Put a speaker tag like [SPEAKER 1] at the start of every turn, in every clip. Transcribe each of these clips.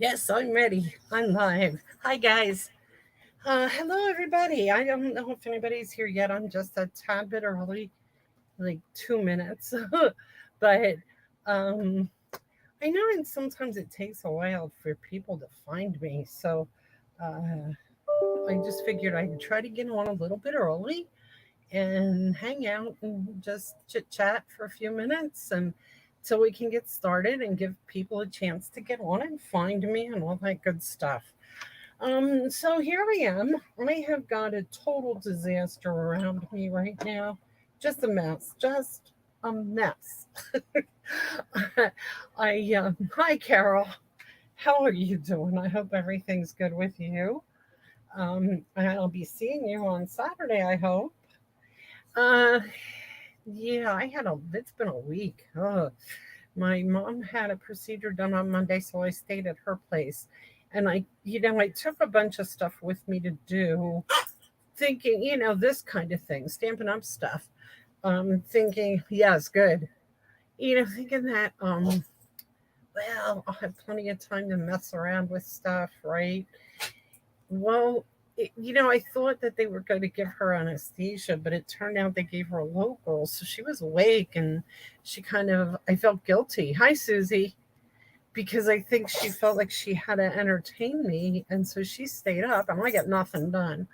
[SPEAKER 1] Yes, I'm ready. I'm live. Hi, guys. Hello, everybody. I don't know if anybody's here yet. I'm just a tad bit early, like 2 minutes. but um, I know, and sometimes it takes a while for people to find me. So uh, I just figured I'd try to get on a little bit early and hang out and just chit chat for a few minutes and so we can get started and give people a chance to get on and find me and all that good stuff. So here I am. I have got a total disaster around me right now. Just a mess. Just a mess. Hi, Carol. How are you doing? I hope everything's good with you. I'll be seeing you on Saturday, I hope. Uh, yeah, it's been a week. Ugh. My mom had a procedure done on Monday, so I stayed at her place. And I took a bunch of stuff with me to do, thinking, this kind of thing, Stampin' Up stuff. Thinking, yes, good. Thinking that, well, I'll have plenty of time to mess around with stuff, right? Well, I thought that they were going to give her anesthesia, but it turned out they gave her a local. So she was awake and I felt guilty. Hi, Susie. Because I think she felt like she had to entertain me. And so she stayed up and I got nothing done.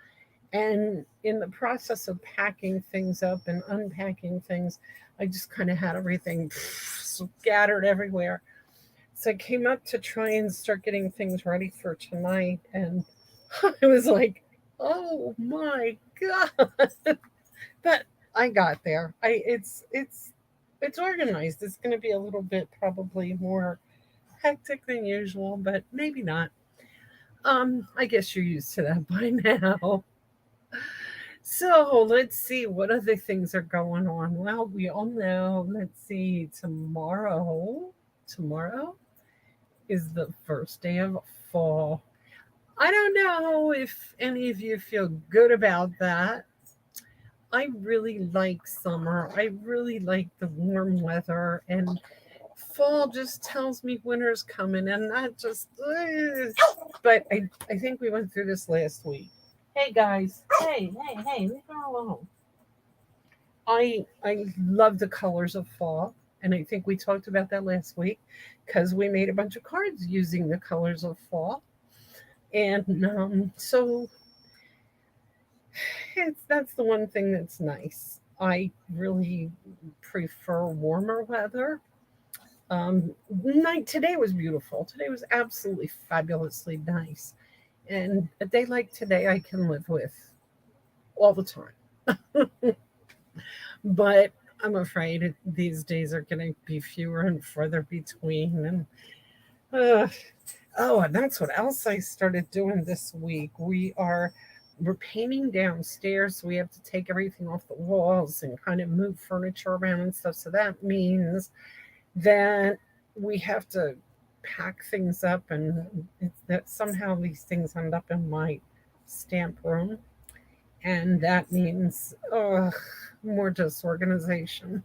[SPEAKER 1] And in the process of packing things up and unpacking things, I just kind of had everything scattered everywhere. So I came up to try and start getting things ready for tonight. And I was like, oh my God. But I got there. It's organized. It's going to be a little bit probably more hectic than usual, but maybe not. I guess you're used to that by now. So let's see what other things are going on. Well, we all know, let's see, tomorrow is the first day of fall. I don't know if any of you feel good about that. I really like summer. I really like the warm weather, and fall just tells me winter's coming, and that just. But I think we went through this last week. Hey guys, hey, leave her alone. I love the colors of fall, and I think we talked about that last week because we made a bunch of cards using the colors of fall, and so that's the one thing that's nice. I really prefer warmer weather. Night today was beautiful. Today was absolutely fabulously nice, and a day like today I can live with all the time. But I'm afraid these days are going to be fewer and further between. And oh, and that's what else I started doing this week. We're painting downstairs, so we have to take everything off the walls and kind of move furniture around and stuff. So that means that we have to pack things up, and that somehow these things end up in my stamp room, and that means more disorganization.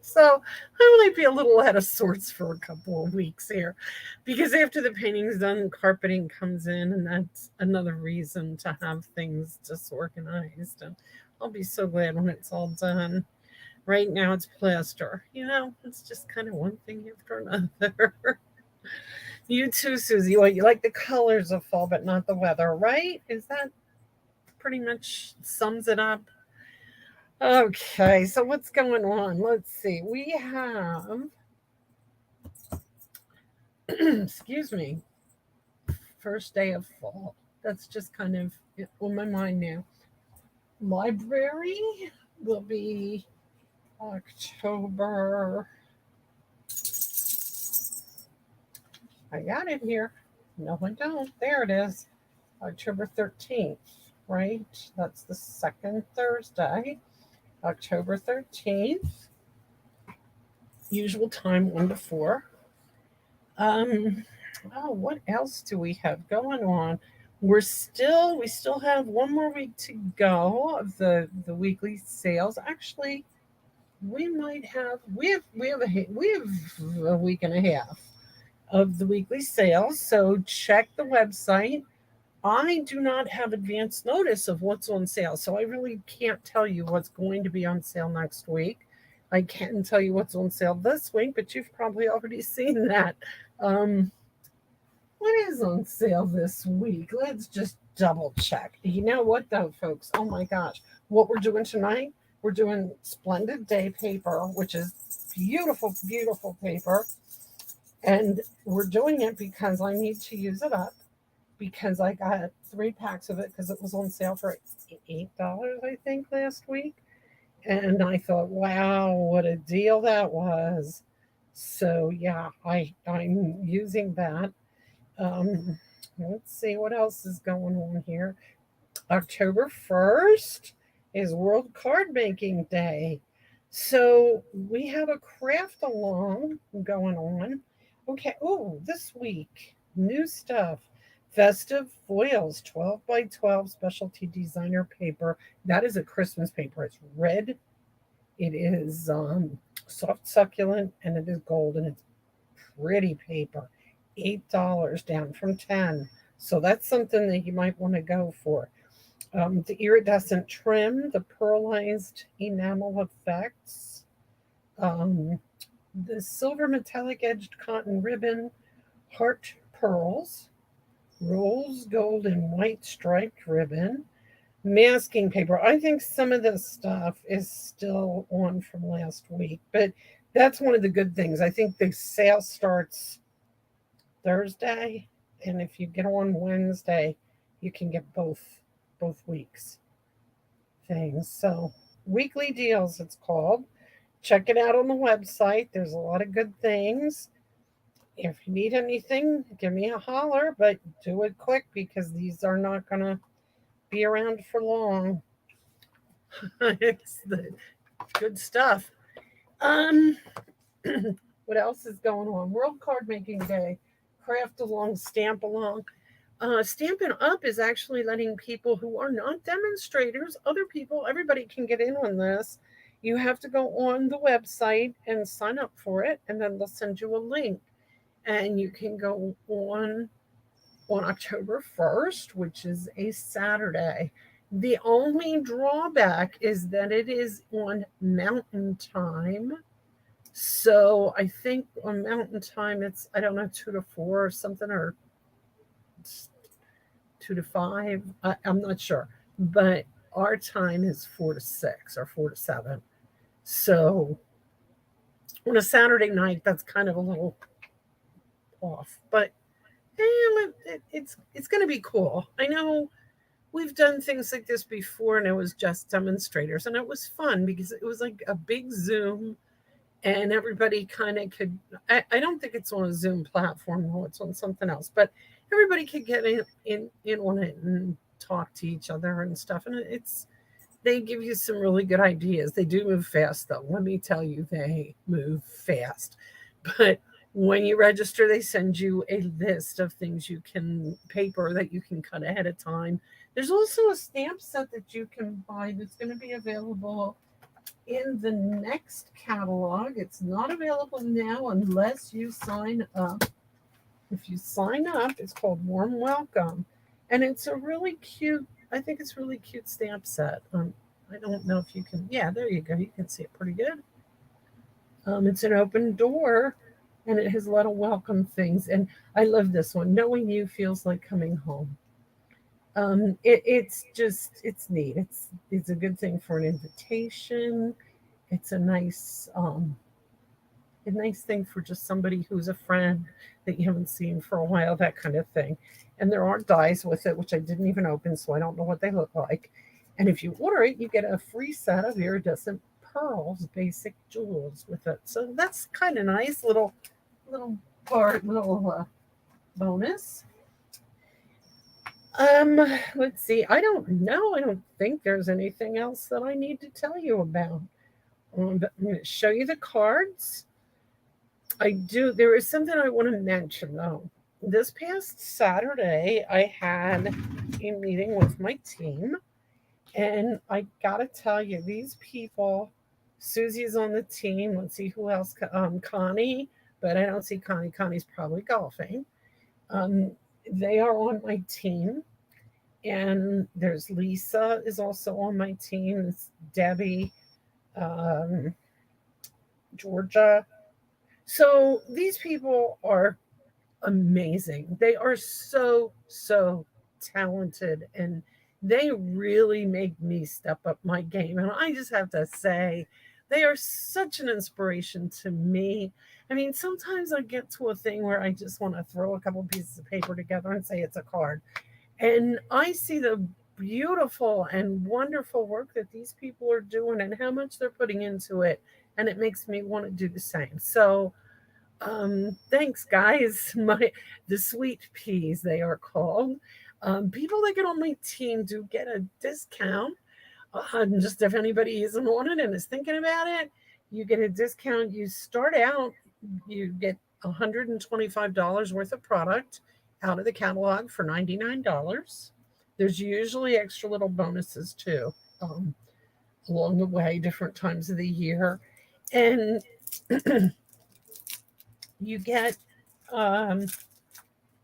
[SPEAKER 1] So I might be a little out of sorts for a couple of weeks here, because after the painting's done, carpeting comes in, and that's another reason to have things disorganized. And I'll be so glad when it's all done. Right now, it's plaster. It's just kind of one thing after another. You too, Susie. Well, you like the colors of fall, but not the weather, right? Is that pretty much sums it up? Okay, so what's going on? Let's see. We have, excuse me, first day of fall. That's just kind of on my mind now. Library will be October. I got it here. No, I don't. There it is. October 13th, right? That's the second Thursday. October 13th. Usual time 1 to 4. Um, oh, what else do we have going on? We still have one more week to go of the weekly sales. Actually, we have a week and a half. of the weekly sales. So check the website. I do not have advance notice of what's on sale, so I really can't tell you what's going to be on sale next week. I can tell you what's on sale this week, but you've probably already seen that. Um, what is on sale this week? Let's just double check. You know what, though, folks? Oh my gosh. What we're doing tonight, we're doing Splendid Day paper, which is beautiful, beautiful paper. And we're doing it because I need to use it up because I got 3 packs of it because it was on sale for $8, I think, last week. And I thought, wow, what a deal that was. So yeah, I'm using that. Um, let's see what else is going on here. October 1st is World Card Making Day. So we have a craft along going on. Okay, oh, this week, new stuff. Festive Foils 12 by 12 specialty designer paper. That is a Christmas paper. It's red. It is soft succulent and it is gold and it's pretty paper. $8 down from 10. So that's something that you might want to go for. The iridescent trim, the pearlized enamel effects, um, the silver metallic edged cotton ribbon, heart pearls, rose gold and white striped ribbon, masking paper. I think some of this stuff is still on from last week, but that's one of the good things. I think the sale starts Thursday, and if you get on Wednesday, you can get both weeks things. So weekly deals, it's called. Check it out on the website. There's a lot of good things. If you need anything, give me a holler, but do it quick because these are not going to be around for long. It's the good stuff. Um, what else is going on? World Card Making Day, Craft Along, Stamp Along. Stampin' Up is actually letting people who are not demonstrators, other people, everybody can get in on this. You have to go on the website and sign up for it, and then they'll send you a link. And you can go on October 1st, which is a Saturday. The only drawback is that it is on Mountain Time. So I think on Mountain Time, it's, I don't know, 2 to 4 or something, or 2 to 5. I'm not sure. But our time is 4 to 6 or 4 to 7. So on a Saturday night, that's kind of a little off. But it's going to be cool. I know we've done things like this before, and it was just demonstrators, and it was fun because it was like a big Zoom, and everybody kind of could. I don't think it's on a Zoom platform, no, it's on something else, but everybody could get in on it and talk to each other and stuff, and it's they give you some really good ideas. They do move fast, though. Let me tell you, they move fast, but when you register, they send you a list of things you can paper that you can cut ahead of time. There's also a stamp set that you can buy that's going to be available in the next catalog. It's not available now unless you sign up. If you sign up, it's called Warm Welcome. And it's a really cute, I think it's really cute stamp set. I don't know if you can, yeah, there you go. You can see it pretty good. It's an open door and it has a lot of welcome things. And I love this one. Knowing you feels like coming home. It's just it's neat. It's a good thing for an invitation. It's a nice thing for just somebody who's a friend that you haven't seen for a while, that kind of thing. And there are dies with it, which I didn't even open, so I don't know what they look like. And if you order it, you get a free set of iridescent pearls, basic jewels with it. So that's kind of nice, little part, little bonus. Let's see. I don't know. I don't think there's anything else that I need to tell you about. But I'm going to show you the cards. I do. There is something I want to mention though. This past Saturday, I had a meeting with my team, and I gotta tell you, these people. Susie's on the team. Let's see who else. Connie, but I don't see Connie. Connie's probably golfing. Um, they are on my team, and there's Lisa is also on my team. It's Debbie, um, Georgia. So these people are amazing. They are so talented, and they really make me step up my game. And I just have to say, they are such an inspiration to me. I mean, sometimes I get to a thing where I just want to throw a couple pieces of paper together and say it's a card. And I see the beautiful and wonderful work that these people are doing and how much they're putting into it. And it makes me want to do the same. So, thanks, guys. The sweet peas they are called. People that get on my team do get a discount. Just if anybody isn't on it and is thinking about it, you get a discount. You start out, you get $125 worth of product out of the catalog for $99. There's usually extra little bonuses too, along the way, different times of the year, and you get um,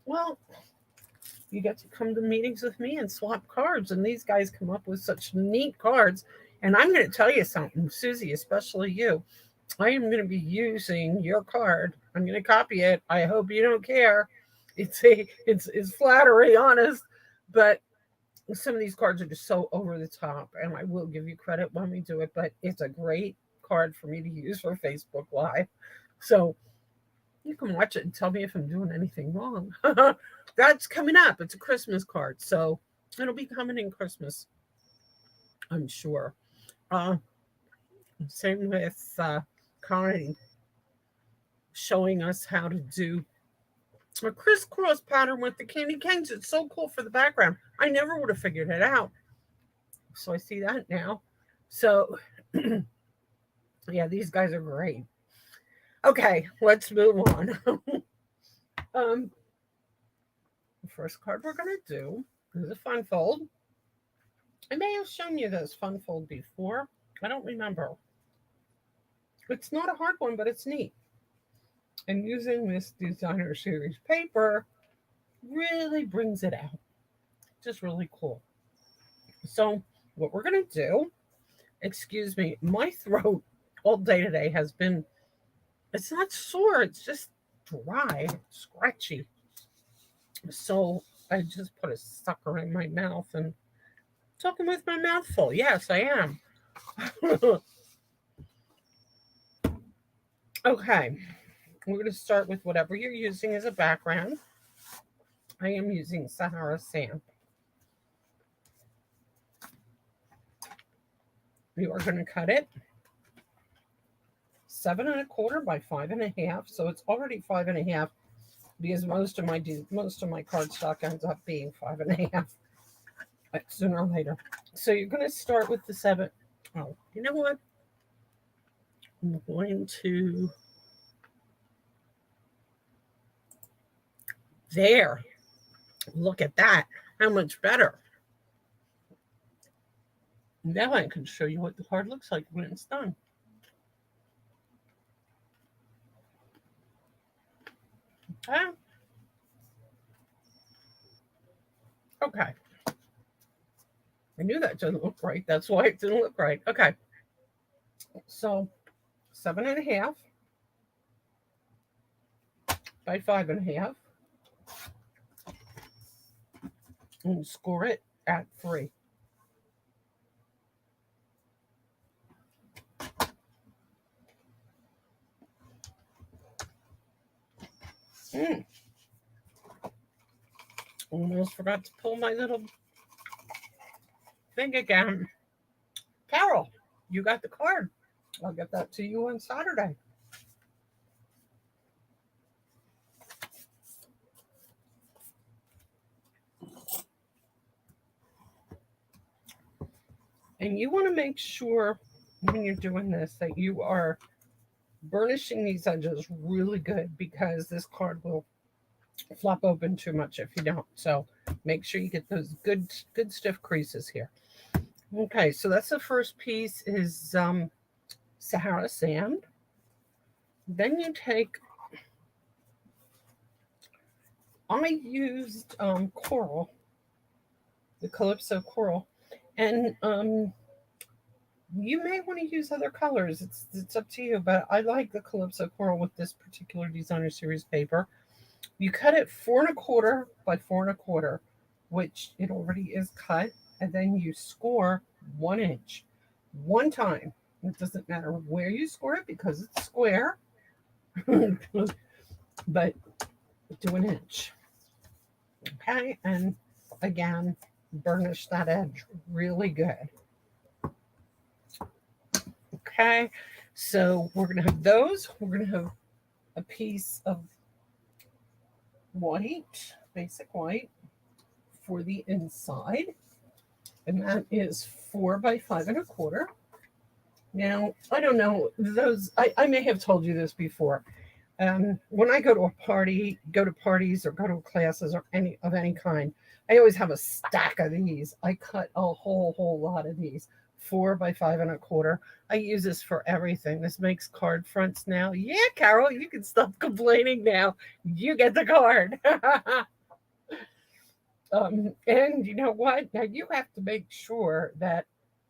[SPEAKER 1] well, you get to come to meetings with me and swap cards. And these guys come up with such neat cards. And I'm going to tell you something, Susie, especially you. I am going to be using your card. I'm going to copy it. I hope you don't care. It's flattery, honest, but some of these cards are just so over the top, and I will give you credit when we do it. But it's a great card for me to use for Facebook Live. So you can watch it and tell me if I'm doing anything wrong. That's coming up. It's a Christmas card, so it'll be coming in Christmas, I'm sure. Uh, Same with Connie showing us how to do a crisscross pattern with the candy canes. It's so cool for the background. I never would have figured it out. So I see that now. So, yeah, these guys are great. Okay, let's move on. um, the first card we're going to do is a fun fold. I may have shown you this fun fold before. I don't remember. It's not a hard one, but it's neat. And using this designer series paper really brings it out. Just really cool. So, what we're going to do, excuse me, my throat all day today has been, it's not sore, it's just dry, scratchy. So, I just put a sucker in my mouth and talking with my mouth full. Yes, I am. Okay, we're going to start with whatever you're using as a background. I am using Sahara sand. You are going to cut it 7¼ by 5½. So it's already 5½, because most of my cardstock ends up being 5½, sooner or later. So you're going to start with the 7. Oh, you know what? I'm going to, there. Look at that. How much better. Now I can show you what the card looks like when it's done. Okay. I knew that didn't look right. That's why it didn't look right. Okay. So 7½ by 5½. And score it at 3. Almost forgot to pull my little thing again. Carol, you got the card. I'll get that to you on Saturday. And you want to make sure when you're doing this that you are burnishing these edges really good, because this card will flop open too much if you don't. So make sure you get those good stiff creases here. Okay, so that's the first piece is Sahara sand. Then you take I used coral, the Calypso coral, and you may want to use other colors. It's up to you, but I like the Calypso coral with this particular designer series paper. You cut it 4 1/4 by 4 1/4, which it already is cut, and then you score 1 inch one time. It doesn't matter where you score it because it's square, but do an inch. Okay, and again, burnish that edge really good. Okay, so we're gonna have those. We're gonna have a piece of white, basic white, for the inside, and that is 4 by 5 1/4. Now, I don't know, I may have told you this before. When I go to a party, go to parties or go to classes or any kind, I always have a stack of these. I cut a whole lot of these, 4 by 5 1/4. I use this for everything. This makes card fronts now. Yeah, Carol, you can stop complaining now. You get the card. And you know what? Now you have to make sure that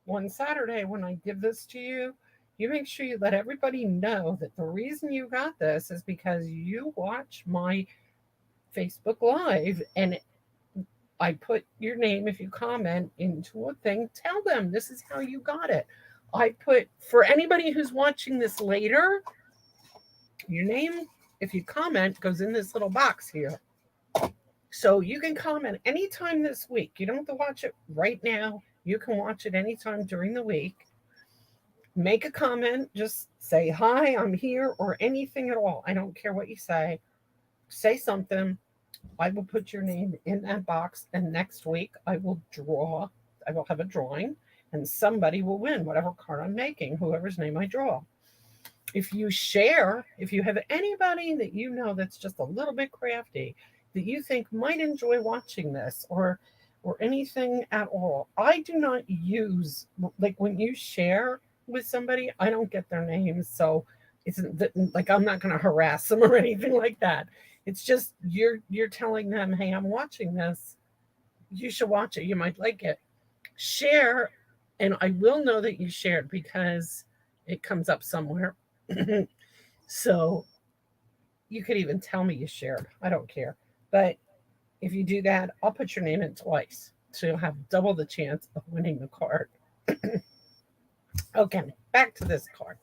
[SPEAKER 1] one Saturday when I give this to you, you make sure you let everybody know that the reason you got this is because you watch my Facebook Live and I put your name if you comment into a thing. Tell them this is how you got it. I put, for anybody who's watching this later, your name, if you comment, goes in this little box here. So you can comment anytime this week. You don't have to watch it right now. You can watch it anytime during the week. Make a comment. Just say, hi, I'm here, or anything at all. I don't care what you say. Say something. I will put your name in that box. And next week, I will have a drawing, and somebody will win whatever card I'm making, whoever's name I draw. If you share, if you have anybody that you know that's just a little bit crafty, that you think might enjoy watching this, or anything at all, I do not use, like, when you share with somebody, I don't get their names, so it's like I'm not going to harass them or anything like that. It's just you're telling them, hey, I'm watching this, you should watch it, you might like it. Share, and I will know that you shared because it comes up somewhere. So you could even tell me you shared. I don't care. But if you do that, I'll put your name in twice. So you'll have double the chance of winning the card. Okay, back to this card.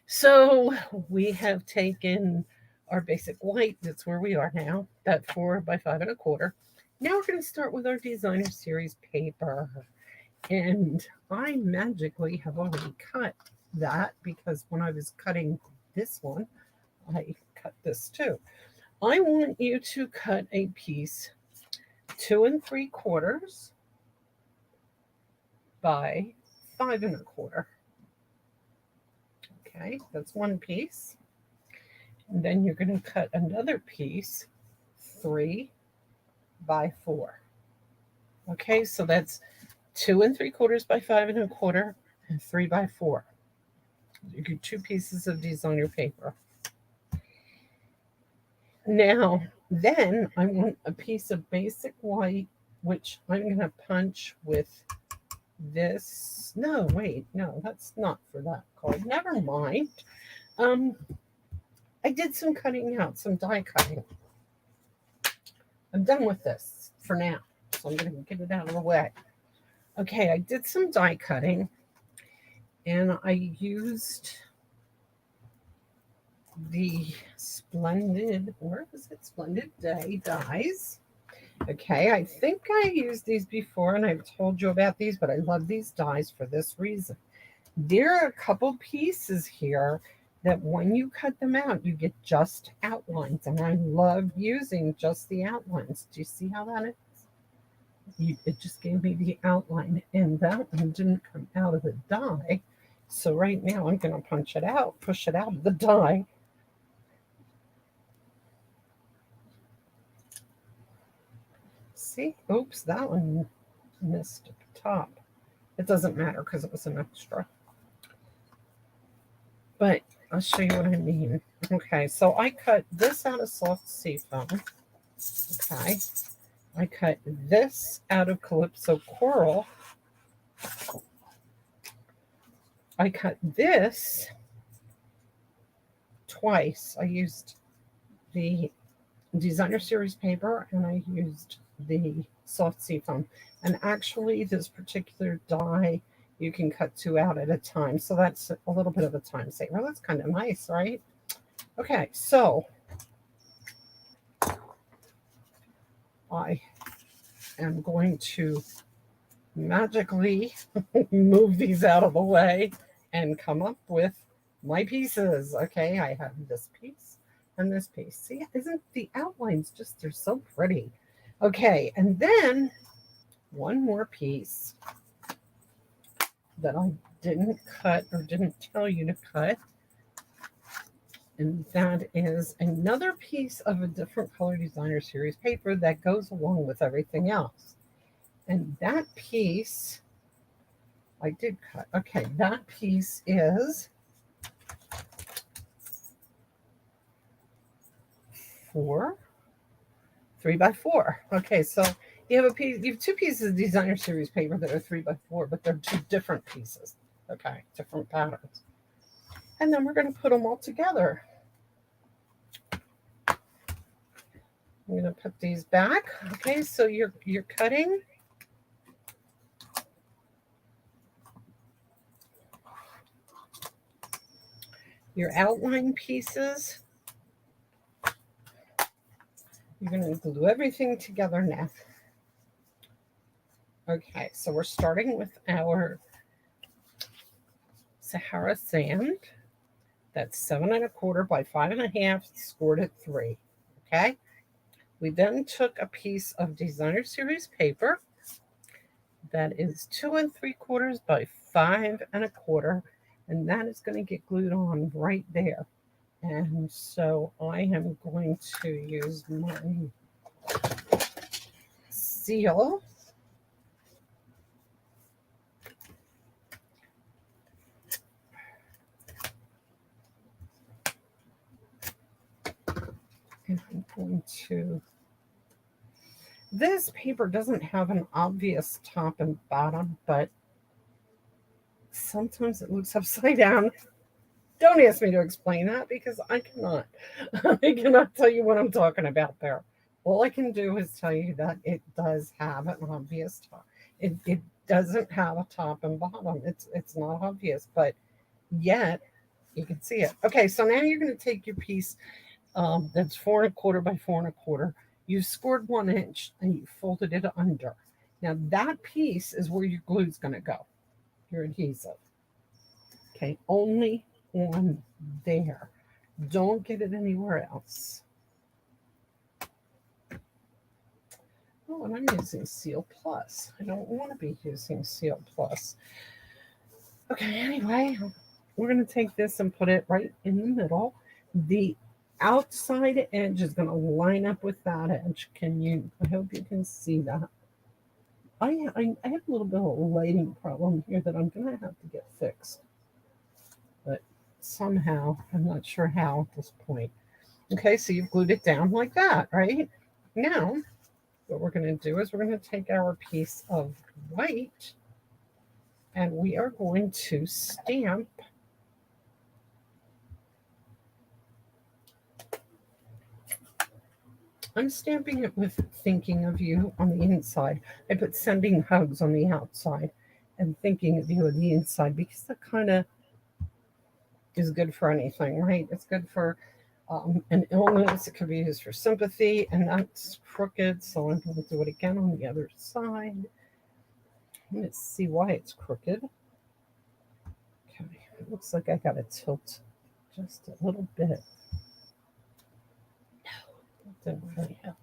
[SPEAKER 1] So we have taken our basic white. That's where we are now. That 4 by 5 1/4. Now we're going to start with our designer series paper. And I magically have already cut that because when I was cutting this one, I cut this too. I want you to cut a piece 2 3/4 by 5 1/4. Okay, that's one piece. And then you're going to cut another piece 3 by 4. Okay, so that's 2 3/4 by 5 1/4 and 3 by 4. You get 2 pieces of designer paper. Now, then I want a piece of basic white, which I'm going to punch with this. No, wait, no, that's not for that card. Never mind. I did some cutting out, some die cutting. I'm done with this for now, so I'm going to get it out of the way. Okay, I did some die cutting, and I used the Splendid, where is it? Splendid Day dies. Okay, I think I used these before, and I've told you about these, but I love these dies for this reason. There are a couple pieces here that when you cut them out, you get just outlines, and I love using just the outlines. Do you see how that is? It just gave me the outline, and that one didn't come out of the die. So right now I'm going to punch it out, push it out of the die. See? Oops, that one missed at the top. It doesn't matter because it was an extra. But I'll show you what I mean. Okay, so I cut this out of soft seafoam. Okay. I cut this out of Calypso Coral. I cut this twice. I used the designer series paper and I used the soft seafoam. And actually, this particular die, you can cut 2 out at a time. So that's a little bit of a time saver. That's kind of nice, right? Okay, so I am going to magically move these out of the way and come up with my pieces. Okay, I have this piece and this piece. See, isn't the outlines just, they're so pretty. Okay, and then one more piece that I didn't cut or didn't tell you to cut, and that is another piece of a different color designer series paper that goes along with everything else. And that piece I did cut. Okay, that piece is 3x4. Okay, so you have you have 2 pieces of designer series paper that are 3x4, but they're 2 different pieces. Okay, different patterns. And then we're going to put them all together. I'm going to put these back. Okay, so you're cutting your outline pieces. You're going to glue everything together now. Okay, so we're starting with our Sahara sand. That's 7 1/4 by 5 1/2, scored at 3. Okay. We then took a piece of designer series paper that is 2 3/4 by 5 1/4, and that is going to get glued on right there. And so I am going to use my seal. And I'm going to, this paper doesn't have an obvious top and bottom, but sometimes it looks upside down. Don't ask me to explain that because I cannot. I cannot tell you what I'm talking about there. All I can do is tell you that it does have an obvious top. It doesn't have a top and bottom. It's not obvious, but yet you can see it. Okay, so now you're going to take your piece that's 4 1/4 by 4 1/4. You scored 1 inch and you folded it under. Now that piece is where your glue is going to go, your adhesive. Okay, only on there. Don't get it anywhere else. Oh, and I'm using Seal Plus. I don't want to be using Seal Plus. Okay, anyway, we're going to take this and put it right in the middle. The outside edge is going to line up with that edge. I hope you can see that. I have a little bit of a lighting problem here that I'm going to have to get fixed. But somehow, I'm not sure how at this point. Okay, so you've glued it down like that, right? Now, what we're going to do is we're going to take our piece of white and we are going to stamp I'm stamping it with thinking of you on the inside. I put sending hugs on the outside and thinking of you on the inside because that kind of is good for anything, right? It's good for an illness. It could be used for sympathy, and that's crooked. So I'm going to do it again on the other side. Let's see why it's crooked. Okay, it looks like I got to tilt just a little bit. No, that didn't really help.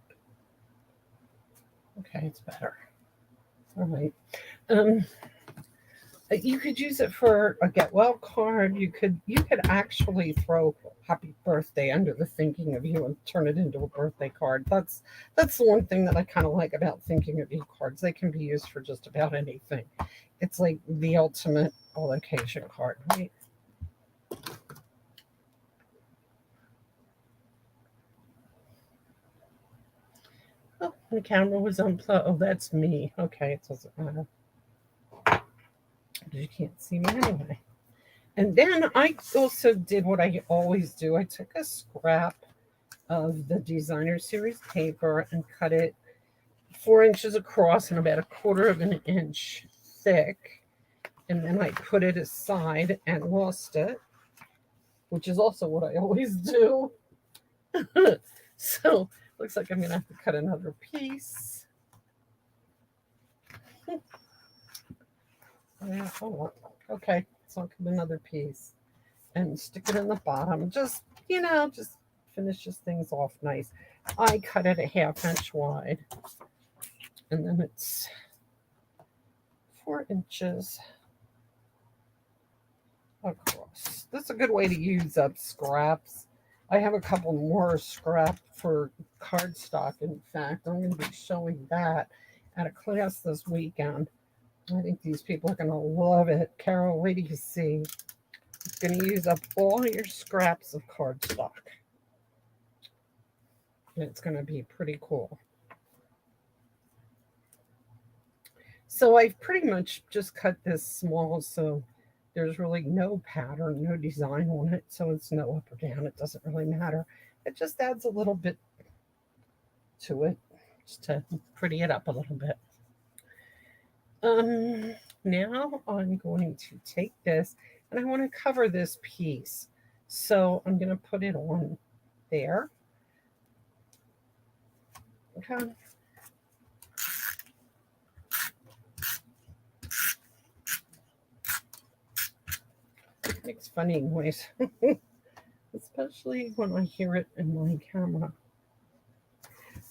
[SPEAKER 1] Okay, it's better. All right. You could use it for a get well card. You could actually throw happy birthday under the thinking of you and turn it into a birthday card. That's the one thing that I kind of like about thinking of you cards. They can be used for just about anything. It's like the ultimate all occasion card, right? The camera was unplugged. Oh, that's me. Okay, it doesn't matter. You can't see me anyway. And then I also did what I always do. I took a scrap of the designer series paper and cut it 4 inches across and about a quarter of an inch thick. And then I put it aside and lost it, which is also what I always do. So looks like I'm gonna have to cut another piece. Yeah, oh well. Okay, so I'll cut another piece and stick it in the bottom. Just, just finishes things off nice. I cut it a 1/2 inch wide, and then it's 4 inches across. This is a good way to use up scraps. I have a couple more scrap for cardstock. In fact, I'm going to be showing that at a class this weekend. I think these people are going to love it. Carol, wait till you see. It's going to use up all your scraps of cardstock. And it's going to be pretty cool. So I've pretty much just cut this small, so there's really no pattern, no design on it. So it's no up or down. It doesn't really matter. It just adds a little bit to it just to pretty it up a little bit. Now I'm going to take this and I want to cover this piece. So I'm going to put it on there. Okay. It makes funny noise, especially when I hear it in my camera.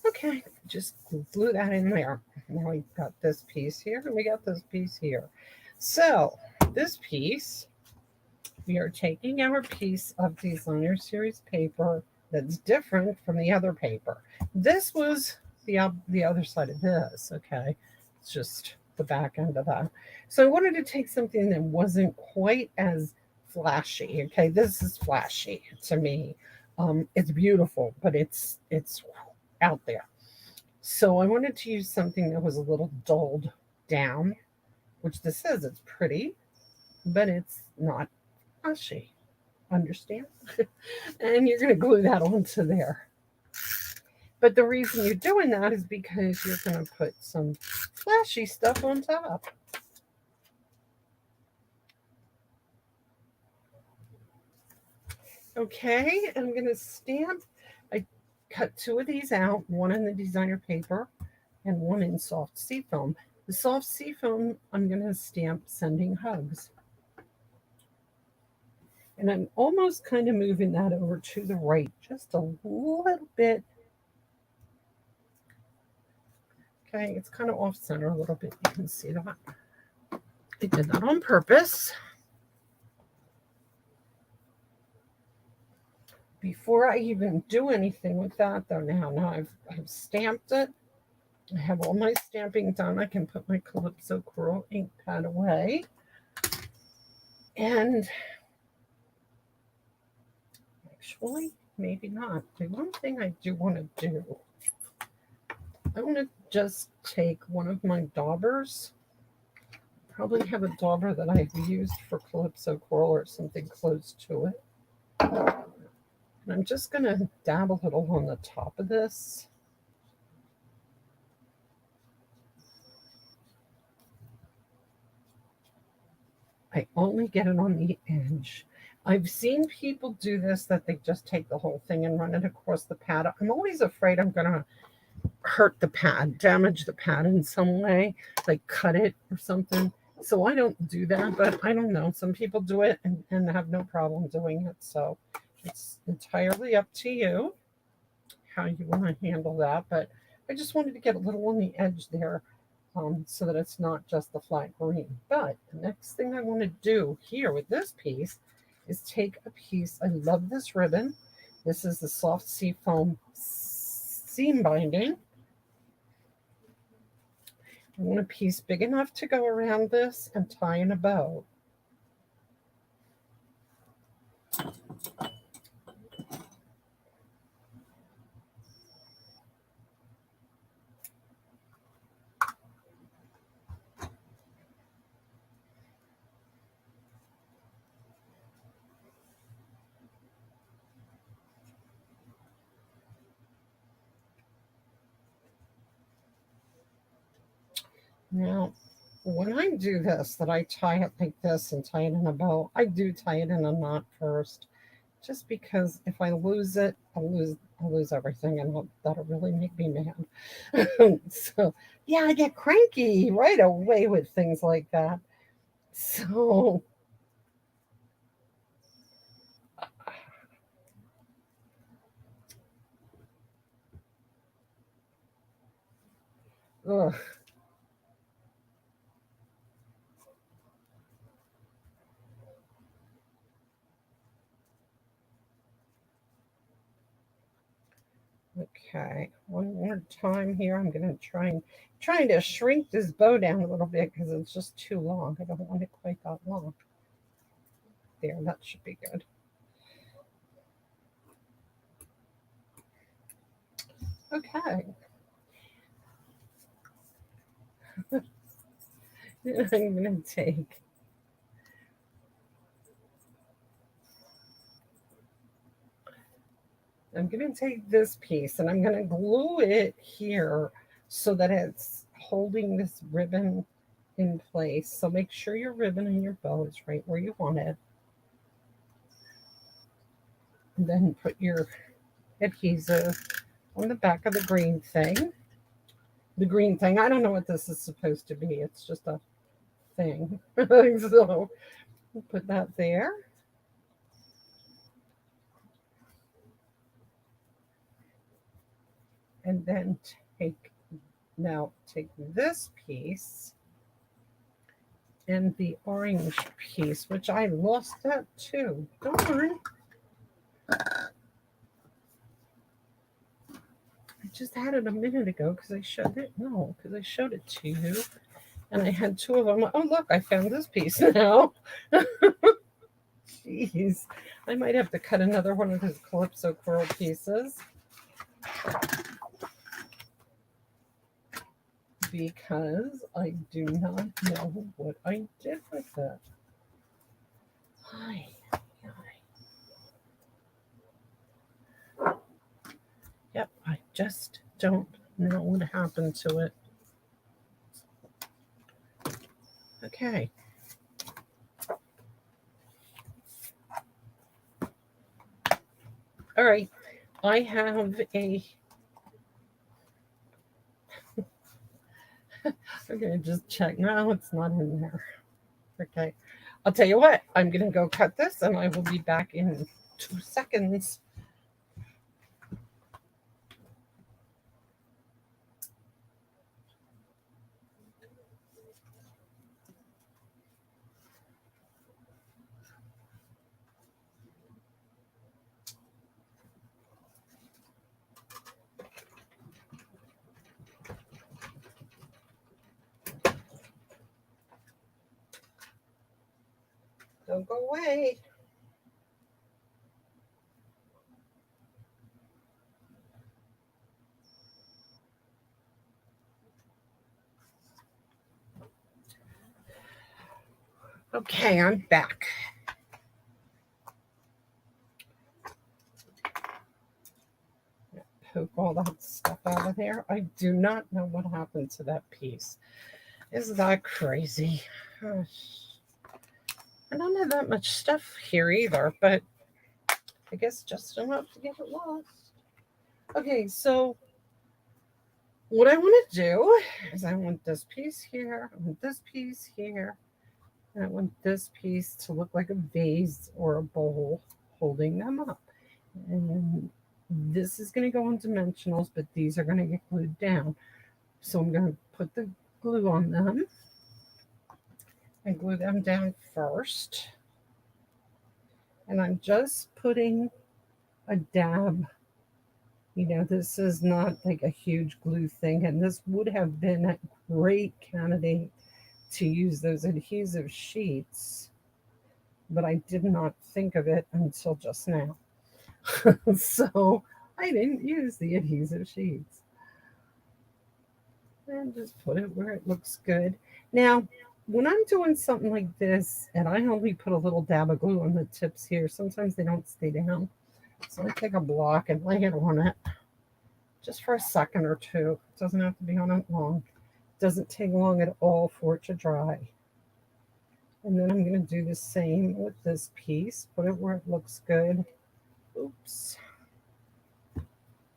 [SPEAKER 1] Okay, just glue that in there. Now we've got this piece here and we got this piece here. So this piece, we are taking our piece of designer series paper that's different from the other paper. This was the other side of this, okay? It's just the back end of that. So I wanted to take something that wasn't quite as flashy, okay? This is flashy to me. It's beautiful, but it's out there. So I wanted to use something that was a little dulled down, which this is. It's pretty, but it's not flashy. Understand? And you're going to glue that onto there. But the reason you're doing that is because you're going to put some flashy stuff on top. Okay, I'm going to stamp. I cut 2 of these out, one in the designer paper and one in soft seafoam. The soft seafoam, I'm going to stamp sending hugs. And I'm almost kind of moving that over to the right just a little bit. Okay, it's kind of off center a little bit. You can see that. I did that on purpose. Before I even do anything with that, though, now I've stamped it. I have all my stamping done. I can put my Calypso Coral ink pad away. And actually, maybe not. The one thing I do want to do, I want to just take one of my daubers. Probably have a dauber that I've used for Calypso Coral or something close to it. And I'm just going to dab a little on the top of this. I only get it on the edge. I've seen people do this, that they just take the whole thing and run it across the pad. I'm always afraid I'm going to hurt the pad, damage the pad in some way, like cut it or something. So I don't do that, but I don't know. Some people do it and have no problem doing it. So it's entirely up to you how you want to handle that. But I just wanted to get a little on the edge there, so that it's not just the flat green. But the next thing I want to do here with this piece is take a piece. I love this ribbon. This is the soft seafoam seam binding. I want a piece big enough to go around this and tie in a bow. Now, when I do this, that I tie it like this and tie it in a bow, I do tie it in a knot first, just because if I lose it, I'll lose everything, and that'll really make me mad. So, yeah, I get cranky right away with things like that. So, ugh, okay, one more time here. I'm gonna trying to shrink this bow down a little bit because it's just too long. I don't want it quite that long. There, that should be good. Okay. I'm gonna take I'm going to take this piece and I'm going to glue it here so that it's holding this ribbon in place. So make sure your ribbon and your bow is right where you want it. And then put your adhesive on the back of the green thing. The green thing, I don't know what this is supposed to be. It's just a thing. So put that there. And then take this piece and the orange piece, which I lost that too. Darn. I just had it a minute ago because I showed it. No, because I showed it to you. And I had two of them. Oh, look, I found this piece now. Jeez. I might have to cut another one of those Calypso Coral pieces. Because I do not know what I did with it. Hi. Yep, I just don't know what happened to it. Okay. All right. I have a. I'm going to just check. No, it's not in there. Okay. I'll tell you what, I'm going to go cut this and I will be back in 2 seconds. Don't go away. Okay, I'm back. Poke all that stuff out of there. I do not know what happened to that piece. Isn't that crazy? I don't have that much stuff here either, but I guess just enough to get it lost. Okay, so what I want to do is I want this piece here, I want this piece here, and I want this piece to look like a vase or a bowl holding them up. And this is going to go on dimensionals, but these are going to get glued down. So I'm going to put the glue on them and glue them down first. And I'm just putting a dab. You know, this is not like a huge glue thing, and this would have been a great candidate to use those adhesive sheets, but I did not think of it until just now. So I didn't use the adhesive sheets. And just put it where it looks good. Now, when I'm doing something like this, and I only put a little dab of glue on the tips here, sometimes they don't stay down. So I take a block and lay it on it just for a second or two. It doesn't have to be on it long. Doesn't take long at all for it to dry. And then I'm going to do the same with this piece, put it where it looks good. Oops.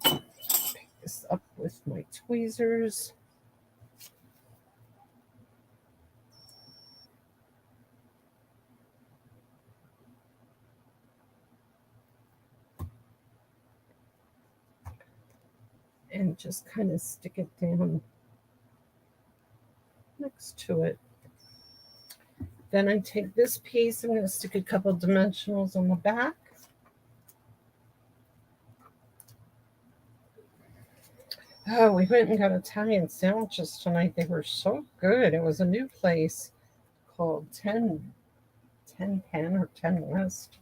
[SPEAKER 1] Pick this up with my tweezers. And just kind of stick it down next to it. Then I take this piece, I'm going to stick a couple dimensionals on the back. Oh, we went and got Italian sandwiches tonight. They were so good. It was a new place called 10 Pen or 10 West.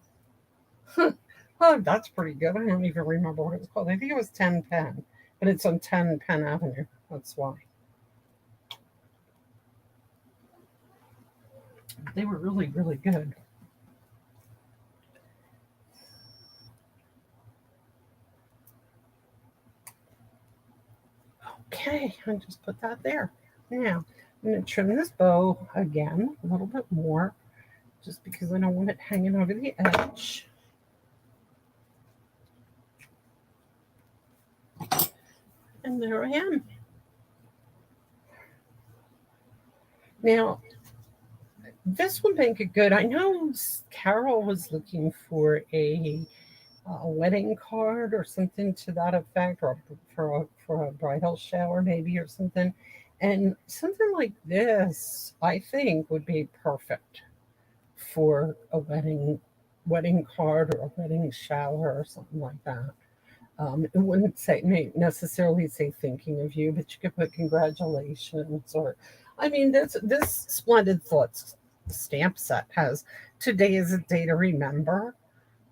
[SPEAKER 1] Oh, that's pretty good. I don't even remember what it was called. I think it was 10 Pen, but it's on 10 Penn Avenue. That's why. They were really, really good. Okay, I just put that there. Now, I'm going to trim this bow again a little bit more, just because I don't want it hanging over the edge. And there I am. Now, this would make it good. I know Carol was looking for a wedding card or something to that effect, or for a bridal shower maybe or something. And something like this, I think, would be perfect for a wedding card or a wedding shower or something like that. It wouldn't necessarily say thinking of you, but you could put congratulations or, I mean, this Splendid Thoughts stamp set has today is a day to remember.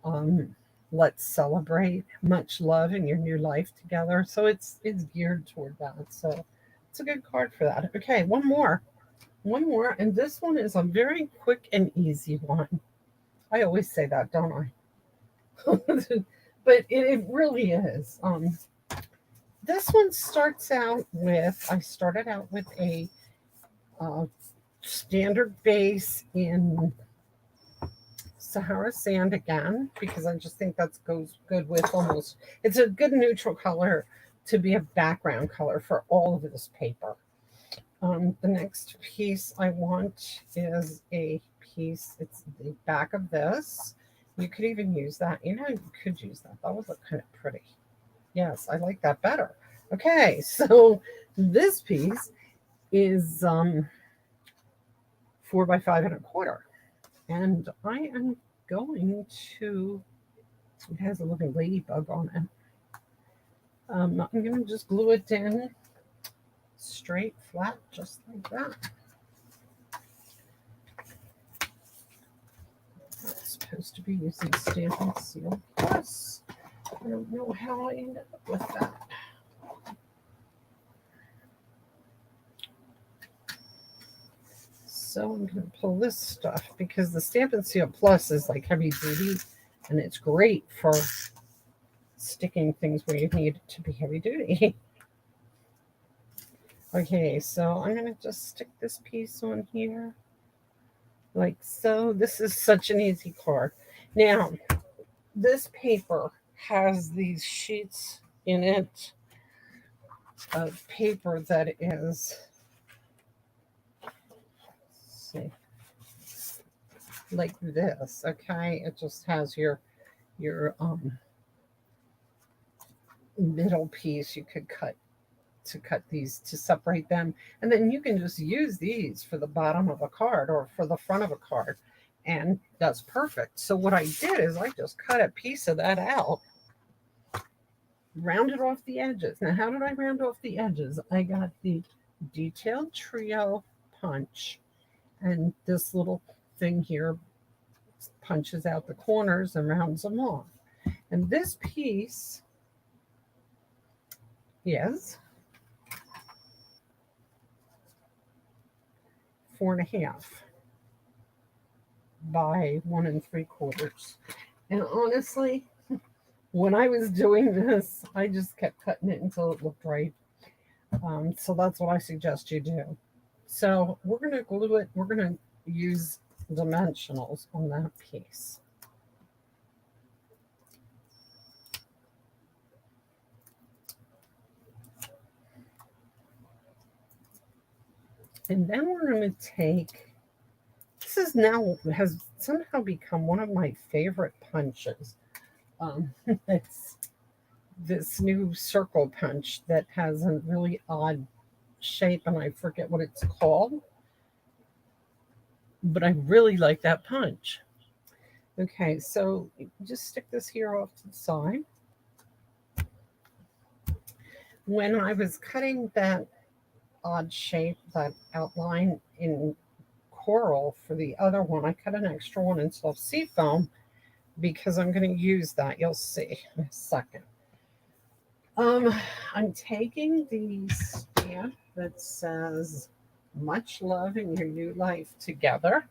[SPEAKER 1] Um, let's celebrate much love in your new life together. So it's geared toward that. So it's a good card for that. Okay, one more, and this one is a very quick and easy one. I always say that, don't I? But it really is. This one starts out with, I started out with a uh, standard base in Sahara Sand again, because I just think that goes good with almost, it's a good neutral color to be a background color for all of this paper. The next piece I want is a piece, it's the back of this. You could even use that. You know, you could use that. That would look kind of pretty. Yes, I like that better. Okay, so this piece is 4 by 5 1/4. And I am going to, it has a little ladybug on it. I'm going to just glue it in straight, flat, just like that. I'm supposed to be using Stampin' Seal Plus. I don't know how I ended up with that. So I'm going to pull this stuff because the Stampin' Seal Plus is like heavy duty and it's great for sticking things where you need it to be heavy duty. Okay, so I'm going to just stick this piece on here like so. This is such an easy card. Now, this paper has these sheets in it of paper that is, let's see, like this. Okay, it just has your middle piece. You could cut these to separate them, and then you can just use these for the bottom of a card or for the front of a card, and that's perfect. So what I did is I just cut a piece of that out, rounded off the edges. Now, how did I round off the edges? I got the Detailed Trio punch, and this little thing here punches out the corners and rounds them off. And this piece is 4.5 by 1 3/4. And honestly, when I was doing this, I just kept cutting it until it looked right. So that's what I suggest you do. So we're going to glue it. We're going to use dimensionals on that piece. And then we're going to take, this is now, has somehow become one of my favorite punches. It's this new circle punch that has a really odd shape, and I forget what it's called, but I really like that punch. Okay, so just stick this here off to the side. When I was cutting that odd shape, that outline in coral for the other one, I cut an extra one in soft sea foam because I'm going to use that. You'll see in a second. Um, I'm taking the stamp that says "Much love in your new life together,"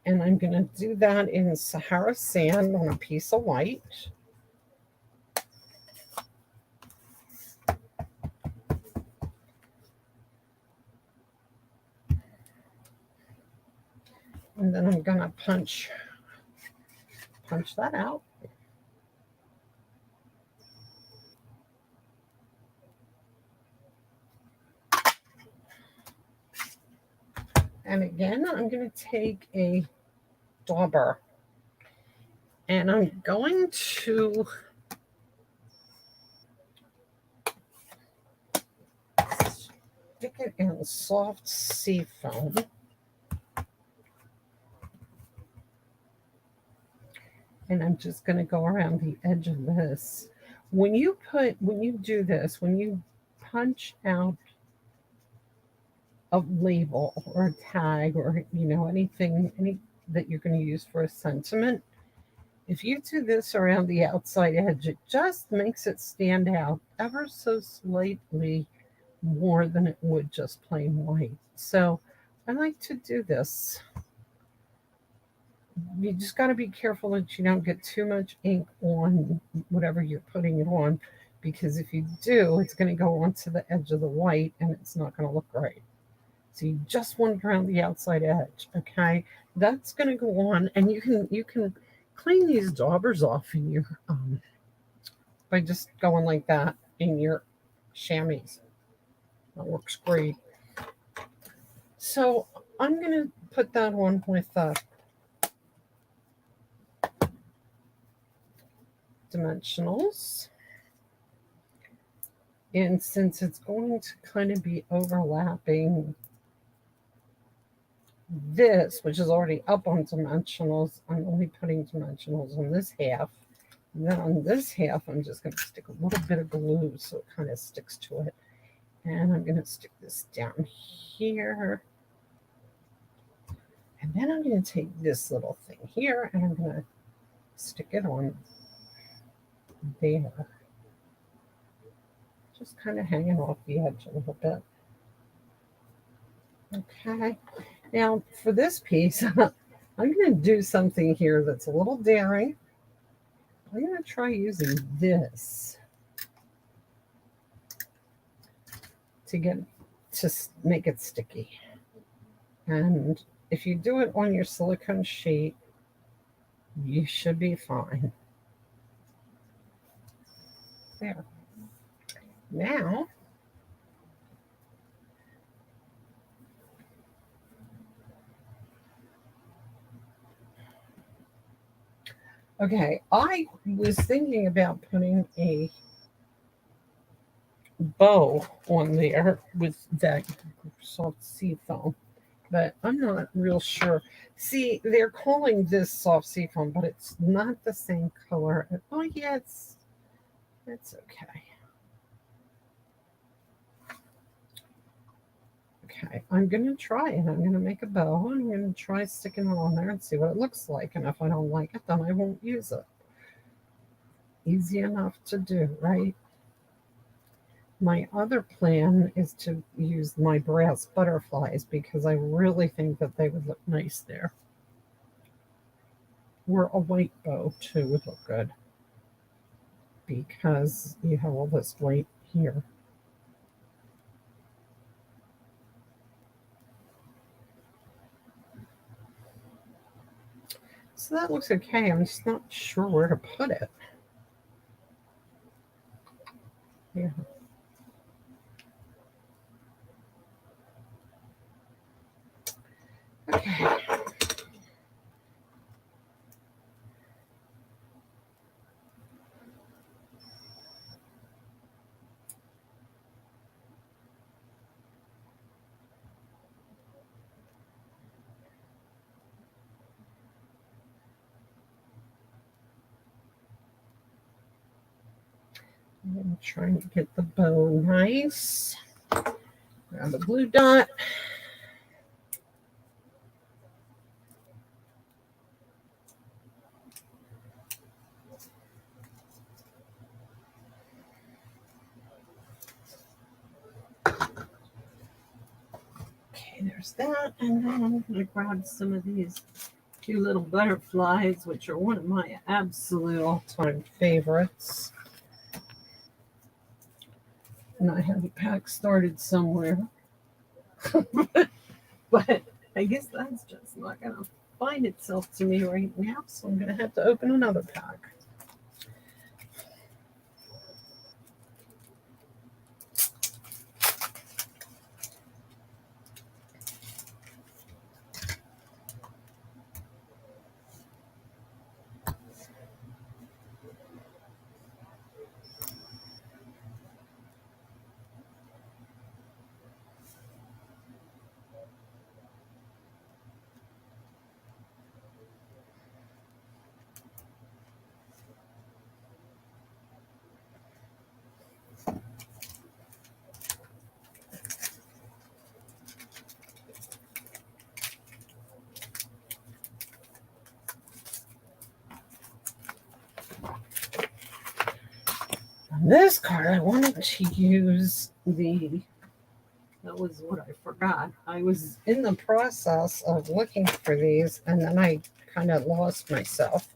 [SPEAKER 1] and I'm going to do that in Sahara sand on a piece of white. And then I'm going to punch that out. And again, I'm going to take a dauber and I'm going to stick it in soft sea foam. And I'm just going to go around the edge of this. When you do this, when you punch out a label or a tag or anything that you're going to use for a sentiment, if you do this around the outside edge, it just makes it stand out ever so slightly more than it would just plain white. So I like to do this. You just got to be careful that you don't get too much ink on whatever you're putting it on, because if you do, it's going to go onto the edge of the white and it's not going to look right. So you just want it around the outside edge, okay? That's going to go on, and you can clean these daubers off in your by just going like that in your chamois. That works great. So I'm going to put that on with dimensionals. And since it's going to kind of be overlapping this, which is already up on dimensionals, I'm only putting dimensionals on this half. And then on this half, I'm just going to stick a little bit of glue so it kind of sticks to it. And I'm going to stick this down here. And then I'm going to take this little thing here and I'm going to stick it on there. Just kind of hanging off the edge a little bit. Okay. Now for this piece, I'm going to do something here that's a little daring. I'm going to try using this to make it sticky. And if you do it on your silicone sheet, you should be fine. There. Now, okay, I was thinking about putting a bow on there with that soft sea foam, but I'm not real sure. See, they're calling this soft sea foam, but it's not the same color. Oh, yeah, it's okay. Okay, I'm going to try it. I'm going to make a bow and I'm going to try sticking it on there and see what it looks like. And if I don't like it, then I won't use it. Easy enough to do, right? My other plan is to use my brass butterflies because I really think that they would look nice there. Or a white bow too would look good because you have all this white here. So that looks okay. I'm just not sure where to put it. Yeah. Okay. I'm trying to get the bow nice. Grab a blue dot. Okay, there's that. And then I'm going to grab some of these cute little butterflies, which are one of my absolute all-time favorites. And I have a pack started somewhere. But I guess that's just not going to find itself to me right now, so I'm going to have to open another pack. On this card, I wanted to use that was what I forgot. I was in the process of looking for these, and then I kind of lost myself.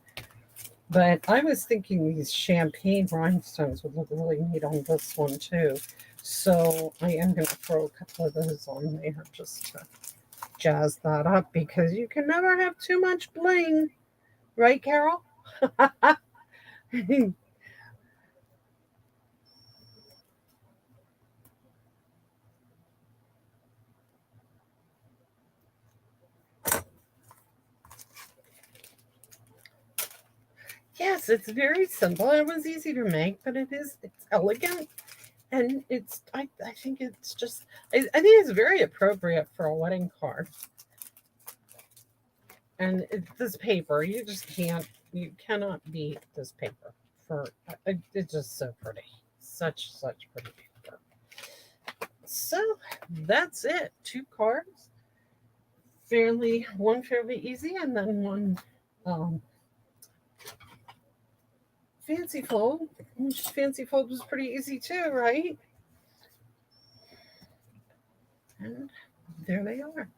[SPEAKER 1] But I was thinking these champagne rhinestones would look really neat on this one too. So I am going to throw a couple of those on there just to jazz that up, because you can never have too much bling. Right, Carol? Yes, it's very simple. It was easy to make, but it's elegant, and I think it's just I think it's very appropriate for a wedding card. And this paper, you cannot beat this paper for it's just so pretty. Such pretty paper. So that's it. Two cards. Fairly easy, and then one um fancy fold. Fancy fold was pretty easy too, right? And there they are.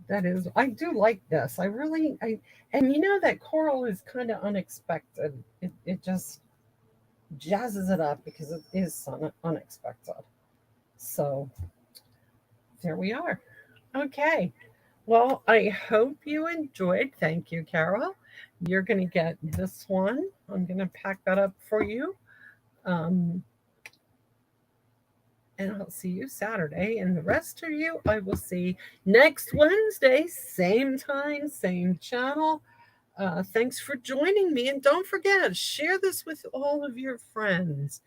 [SPEAKER 1] That is, I do like this. And you know that coral is kind of unexpected. It just jazzes it up because it is unexpected. So there we are. Okay. Well, I hope you enjoyed. Thank you, Carol. You're going to get this one. I'm going to pack that up for you. Um, and I'll see you Saturday. And the rest of you, I will see next Wednesday, same time, same channel. Thanks for joining me. And don't forget, share this with all of your friends.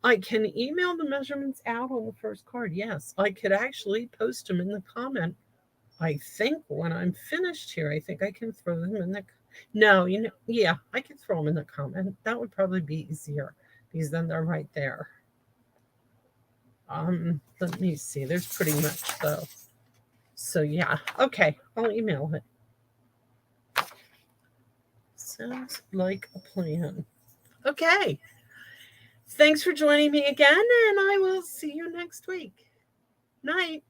[SPEAKER 1] I can email the measurements out on the first card. Yes, I could actually post them in the comment. I think when I'm finished here, I think I can throw them in the. No, yeah, I can throw them in the comment. That would probably be easier because then they're right there. Let me see. There's pretty much though. So yeah, okay, I'll email it. Sounds like a plan. Okay. Thanks for joining me again, and I will see you next week. Night.